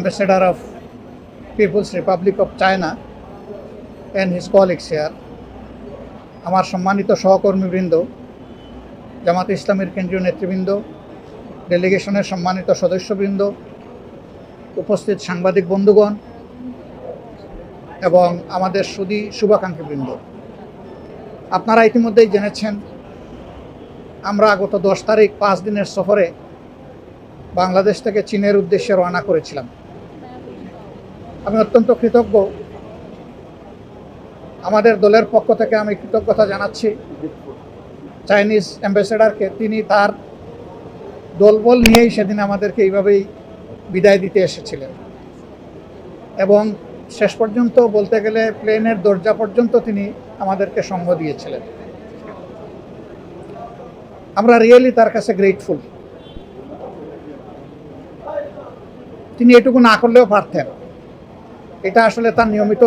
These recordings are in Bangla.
Ambassador of People's Republic of China and his colleagues here, আমার সম্মানিত সহকর্মীবৃন্দ, জামাত ইসলামের কেন্দ্রীয় নেতৃবৃন্দ, ডেলিগেশনের সম্মানিত সদস্যবৃন্দ, উপস্থিত সাংবাদিক বন্ধুগণ এবং আমাদের শুভাকাঙ্ক্ষীবৃন্দ, আপনারা ইতিমধ্যেই জেনেছেন আমরা গত 10 তারিখ 5 দিনের সফরে বাংলাদেশ থেকে চীনের উদ্দেশ্যে রওনা করেছিলাম। আমি অত্যন্ত কৃতজ্ঞ, আমাদের দলের পক্ষ থেকে আমি কৃতজ্ঞতা জানাচ্ছি চাইনিজ অ্যাম্বাসেডারকে। তিনি তার দলবল নিয়েই সেদিন আমাদেরকে এইভাবেই বিদায় দিতে এসেছিলেন এবং শেষ পর্যন্ত বলতে গেলে প্লেনের দরজা পর্যন্ত তিনি আমাদেরকে সঙ্গ দিয়েছিলেন। আমরা রিয়েলি তার কাছে গ্রেটফুল। তিনি এটুকু না করলেও পারতেন, এটা আসলে তার নিয়মিত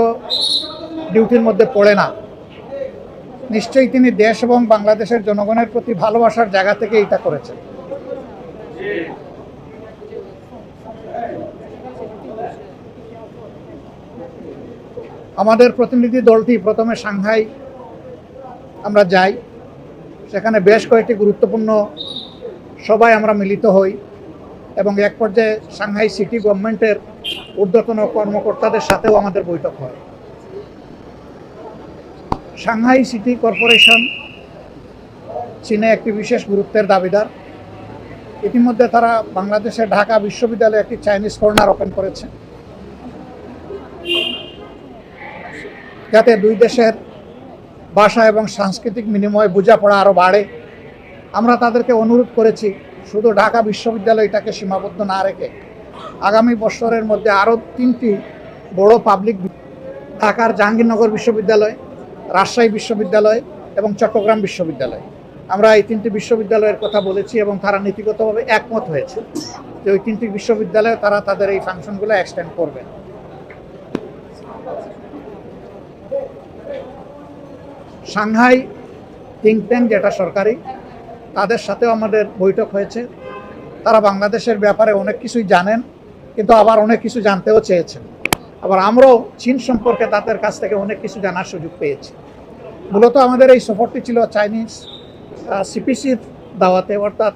ডিউটির মধ্যে পড়ে না। নিশ্চয়ই তিনি দেশ এবং বাংলাদেশের জনগণের প্রতি ভালোবাসার জায়গা থেকে এটা করেছেন। আমাদের প্রতিনিধি দলটি প্রথমে সাংহাই আমরা যাই, সেখানে বেশ কয়েকটি গুরুত্বপূর্ণ সভায় আমরা মিলিত হই এবং এক পর্যায়ে সাংহাই সিটি গভর্নমেন্টের ঊর্ধ্বতন কর্মকর্তাদের সাথেও আমাদের বৈঠক হয়। সাংহাই সিটি কর্পোরেশন চীনে একটি বিশেষ গুরুত্বের দাবিদার। ইতিমধ্যে তারা বাংলাদেশের ঢাকা বিশ্ববিদ্যালয়ে একটি চাইনিজ কর্নার ওপেন করেছে, যাতে দুই দেশের ভাষা এবং সাংস্কৃতিক বিনিময় বোঝাপড়া আরও বাড়ে। আমরা তাদেরকে অনুরোধ করেছি শুধু ঢাকা বিশ্ববিদ্যালয়টাকে সীমাবদ্ধ না রেখে আগামী বছরের মধ্যে আরও 3টি বড় পাবলিক, ঢাকার জাহাঙ্গীরনগর বিশ্ববিদ্যালয়, রাজশাহী বিশ্ববিদ্যালয় এবং চট্টগ্রাম বিশ্ববিদ্যালয়, আমরা এই 3টি বিশ্ববিদ্যালয়ের কথা বলেছি এবং তারা নীতিগতভাবে একমত হয়েছে যে ওই 3টি বিশ্ববিদ্যালয়ে তারা তাদের এই ফাংশনগুলো এক্সটেন্ড করবেন। সাংহাই থিঙ্ক ট্যাঙ্ক, যেটা সরকারি, তাদের সাথেও আমাদের বৈঠক হয়েছে। তারা বাংলাদেশের ব্যাপারে অনেক কিছুই জানেন, কিন্তু আবার অনেক কিছু জানতেও চেয়েছেন। আবার আমরাও চীন সম্পর্কে তাদের কাছ থেকে অনেক কিছু জানার সুযোগ পেয়েছি। মূলত আমাদের এই সফরটি ছিল চাইনিজ সিপিসির দাওয়াতে, অর্থাৎ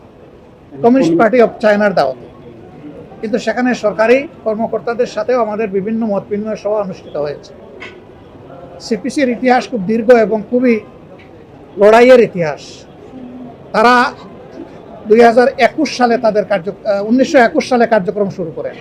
কমিউনিস্ট পার্টি অফ চায়নার দাওয়াতে, কিন্তু সেখানে সরকারি কর্মকর্তাদের সাথেও আমাদের বিভিন্ন মত বিনিময় সভা অনুষ্ঠিত হয়েছে। সিপিসির ইতিহাস খুব দীর্ঘ এবং খুবই লড়াইয়ের ইতিহাস। তারা 1921 সালে কার্যক্রম শুরু করেন।